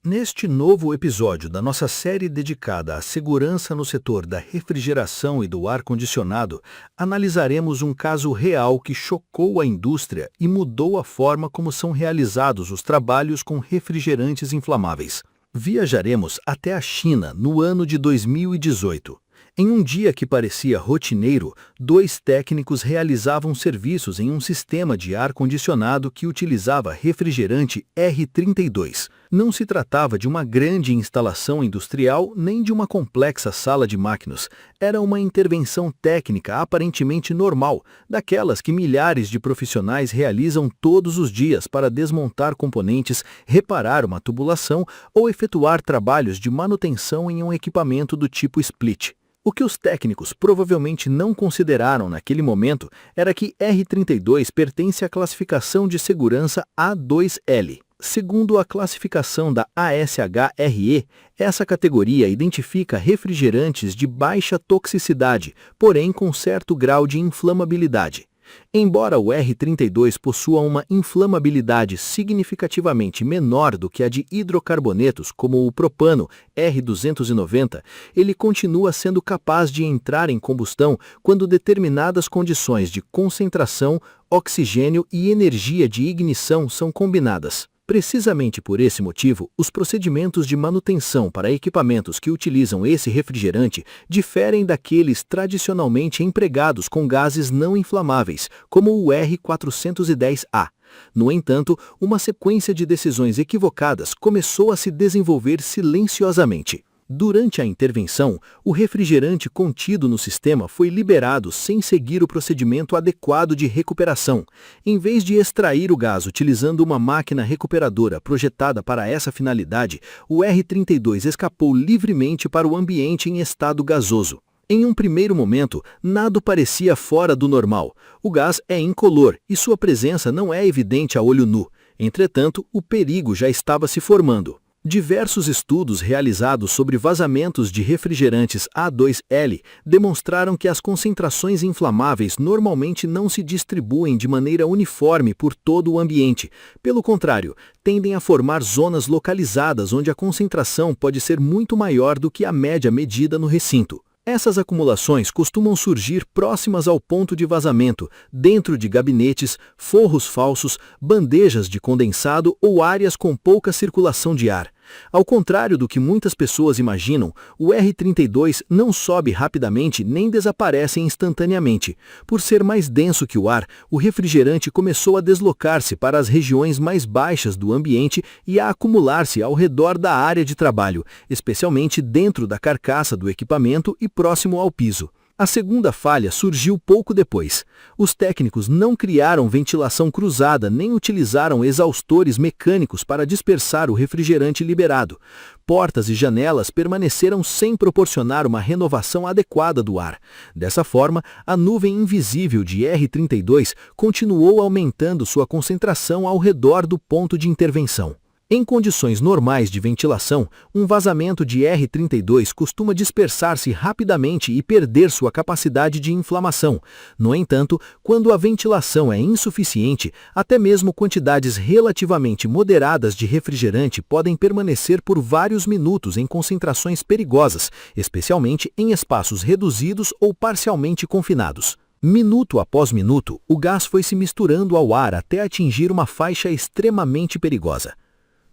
Neste novo episódio da nossa série dedicada à segurança no setor da refrigeração e do ar-condicionado, analisaremos um caso real que chocou a indústria e mudou a forma como são realizados os trabalhos com refrigerantes inflamáveis. Viajaremos até a China no ano de 2018. Em um dia que parecia rotineiro, dois técnicos realizavam serviços em um sistema de ar-condicionado que utilizava refrigerante R32. Não se tratava de uma grande instalação industrial nem de uma complexa sala de máquinas. Era uma intervenção técnica aparentemente normal, daquelas que milhares de profissionais realizam todos os dias para desmontar componentes, reparar uma tubulação ou efetuar trabalhos de manutenção em um equipamento do tipo split. O que os técnicos provavelmente não consideraram naquele momento era que R32 pertence à classificação de segurança A2L. Segundo a classificação da ASHRE, essa categoria identifica refrigerantes de baixa toxicidade, porém com certo grau de inflamabilidade. Embora o R32 possua uma inflamabilidade significativamente menor do que a de hidrocarbonetos, como o propano R290, ele continua sendo capaz de entrar em combustão quando determinadas condições de concentração, oxigênio e energia de ignição são combinadas. Precisamente por esse motivo, os procedimentos de manutenção para equipamentos que utilizam esse refrigerante diferem daqueles tradicionalmente empregados com gases não inflamáveis, como o R410A. No entanto, uma sequência de decisões equivocadas começou a se desenvolver silenciosamente. Durante a intervenção, o refrigerante contido no sistema foi liberado sem seguir o procedimento adequado de recuperação. Em vez de extrair o gás utilizando uma máquina recuperadora projetada para essa finalidade, o R32 escapou livremente para o ambiente em estado gasoso. Em um primeiro momento, nada parecia fora do normal. O gás é incolor e sua presença não é evidente a olho nu. Entretanto, o perigo já estava se formando. Diversos estudos realizados sobre vazamentos de refrigerantes A2L demonstraram que as concentrações inflamáveis normalmente não se distribuem de maneira uniforme por todo o ambiente. Pelo contrário, tendem a formar zonas localizadas onde a concentração pode ser muito maior do que a média medida no recinto. Essas acumulações costumam surgir próximas ao ponto de vazamento, dentro de gabinetes, forros falsos, bandejas de condensado ou áreas com pouca circulação de ar. Ao contrário do que muitas pessoas imaginam, o R32 não sobe rapidamente nem desaparece instantaneamente. Por ser mais denso que o ar, o refrigerante começou a deslocar-se para as regiões mais baixas do ambiente e a acumular-se ao redor da área de trabalho, especialmente dentro da carcaça do equipamento e próximo ao piso. A segunda falha surgiu pouco depois. Os técnicos não criaram ventilação cruzada nem utilizaram exaustores mecânicos para dispersar o refrigerante liberado. Portas e janelas permaneceram sem proporcionar uma renovação adequada do ar. Dessa forma, a nuvem invisível de R32 continuou aumentando sua concentração ao redor do ponto de intervenção. Em condições normais de ventilação, um vazamento de R32 costuma dispersar-se rapidamente e perder sua capacidade de inflamação. No entanto, quando a ventilação é insuficiente, até mesmo quantidades relativamente moderadas de refrigerante podem permanecer por vários minutos em concentrações perigosas, especialmente em espaços reduzidos ou parcialmente confinados. Minuto após minuto, o gás foi se misturando ao ar até atingir uma faixa extremamente perigosa.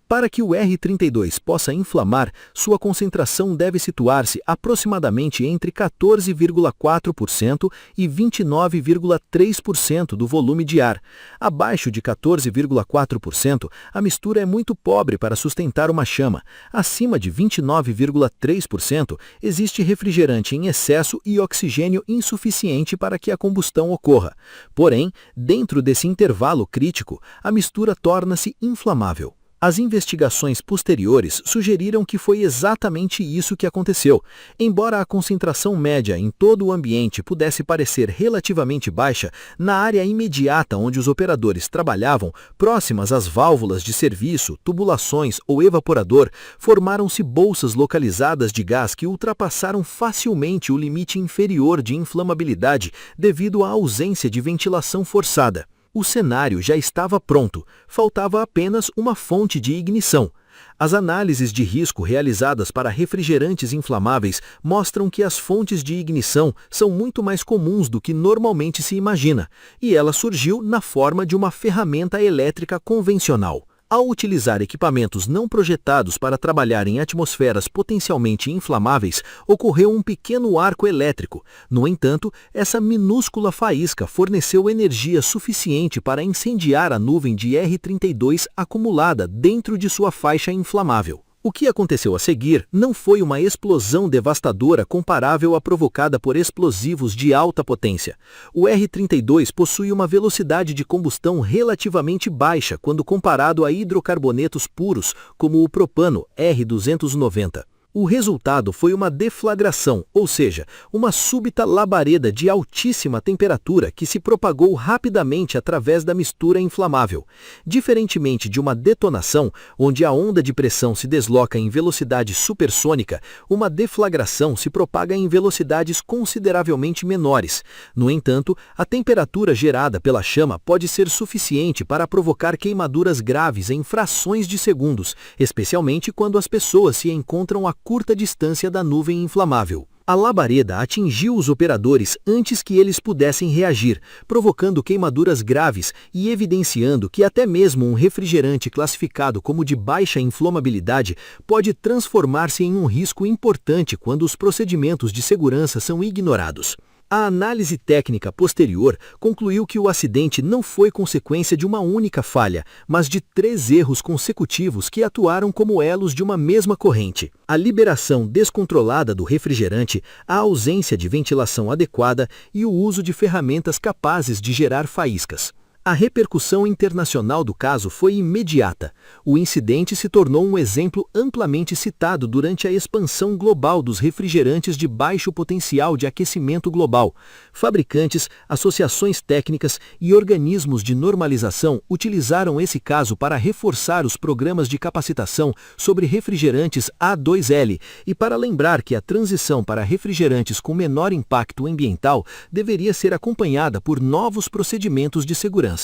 Para que o R32 possa inflamar, sua concentração deve situar-se aproximadamente entre 14,4% e 29,3% do volume de ar. Abaixo de 14,4%, a mistura é muito pobre para sustentar uma chama. Acima de 29,3%, existe refrigerante em excesso e oxigênio insuficiente para que a combustão ocorra. Porém, dentro desse intervalo crítico, a mistura torna-se inflamável. As investigações posteriores sugeriram que foi exatamente isso que aconteceu. Embora a concentração média em todo o ambiente pudesse parecer relativamente baixa, na área imediata onde os operadores trabalhavam, próximas às válvulas de serviço, tubulações ou evaporador, formaram-se bolsas localizadas de gás que ultrapassaram facilmente o limite inferior de inflamabilidade devido à ausência de ventilação forçada. O cenário já estava pronto, faltava apenas uma fonte de ignição. As análises de risco realizadas para refrigerantes inflamáveis mostram que as fontes de ignição são muito mais comuns do que normalmente se imagina, e ela surgiu na forma de uma ferramenta elétrica convencional. Ao utilizar equipamentos não projetados para trabalhar em atmosferas potencialmente inflamáveis, ocorreu um pequeno arco elétrico. No entanto, essa minúscula faísca forneceu energia suficiente para incendiar a nuvem de R32 acumulada dentro de sua faixa inflamável. O que aconteceu a seguir não foi uma explosão devastadora comparável à provocada por explosivos de alta potência. O R32 possui uma velocidade de combustão relativamente baixa quando comparado a hidrocarbonetos puros, como o propano R290. O resultado foi uma deflagração, ou seja, uma súbita labareda de altíssima temperatura que se propagou rapidamente através da mistura inflamável. Diferentemente de uma detonação, onde a onda de pressão se desloca em velocidade supersônica, uma deflagração se propaga em velocidades consideravelmente menores. No entanto, a temperatura gerada pela chama pode ser suficiente para provocar queimaduras graves em frações de segundos, especialmente quando as pessoas se encontram a curta distância da nuvem inflamável. A labareda atingiu os operadores antes que eles pudessem reagir, provocando queimaduras graves e evidenciando que até mesmo um refrigerante classificado como de baixa inflamabilidade pode transformar-se em um risco importante quando os procedimentos de segurança são ignorados. A análise técnica posterior concluiu que o acidente não foi consequência de uma única falha, mas de 3 erros consecutivos que atuaram como elos de uma mesma corrente: a liberação descontrolada do refrigerante, a ausência de ventilação adequada e o uso de ferramentas capazes de gerar faíscas. A repercussão internacional do caso foi imediata. O incidente se tornou um exemplo amplamente citado durante a expansão global dos refrigerantes de baixo potencial de aquecimento global. Fabricantes, associações técnicas e organismos de normalização utilizaram esse caso para reforçar os programas de capacitação sobre refrigerantes A2L e para lembrar que a transição para refrigerantes com menor impacto ambiental deveria ser acompanhada por novos procedimentos de segurança.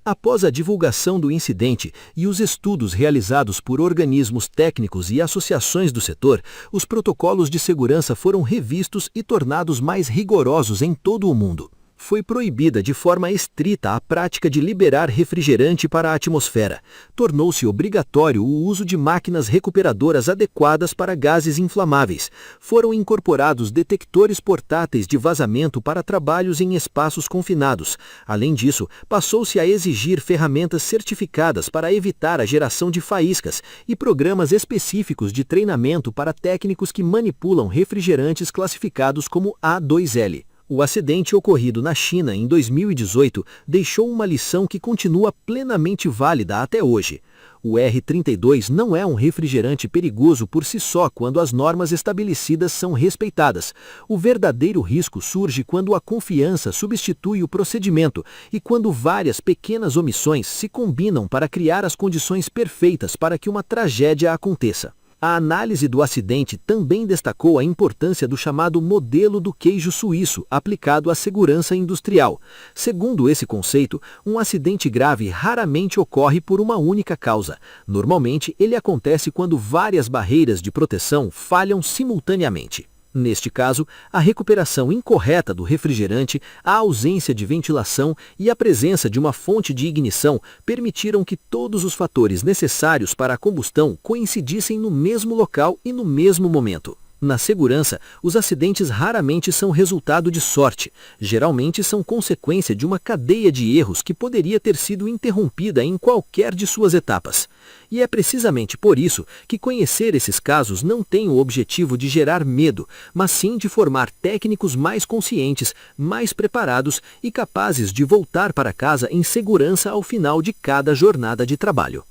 Após a divulgação do incidente e os estudos realizados por organismos técnicos e associações do setor, os protocolos de segurança foram revistos e tornados mais rigorosos em todo o mundo. Foi proibida de forma estrita a prática de liberar refrigerante para a atmosfera. Tornou-se obrigatório o uso de máquinas recuperadoras adequadas para gases inflamáveis. Foram incorporados detectores portáteis de vazamento para trabalhos em espaços confinados. Além disso, passou-se a exigir ferramentas certificadas para evitar a geração de faíscas e programas específicos de treinamento para técnicos que manipulam refrigerantes classificados como A2L. O acidente ocorrido na China em 2018 deixou uma lição que continua plenamente válida até hoje. O R32 não é um refrigerante perigoso por si só quando as normas estabelecidas são respeitadas. O verdadeiro risco surge quando a confiança substitui o procedimento e quando várias pequenas omissões se combinam para criar as condições perfeitas para que uma tragédia aconteça. A análise do acidente também destacou a importância do chamado modelo do queijo suíço aplicado à segurança industrial. Segundo esse conceito, um acidente grave raramente ocorre por uma única causa. Normalmente, ele acontece quando várias barreiras de proteção falham simultaneamente. Neste caso, a recuperação incorreta do refrigerante, a ausência de ventilação e a presença de uma fonte de ignição permitiram que todos os fatores necessários para a combustão coincidissem no mesmo local e no mesmo momento. Na segurança, os acidentes raramente são resultado de sorte. Geralmente são consequência de uma cadeia de erros que poderia ter sido interrompida em qualquer de suas etapas. E é precisamente por isso que conhecer esses casos não tem o objetivo de gerar medo, mas sim de formar técnicos mais conscientes, mais preparados e capazes de voltar para casa em segurança ao final de cada jornada de trabalho.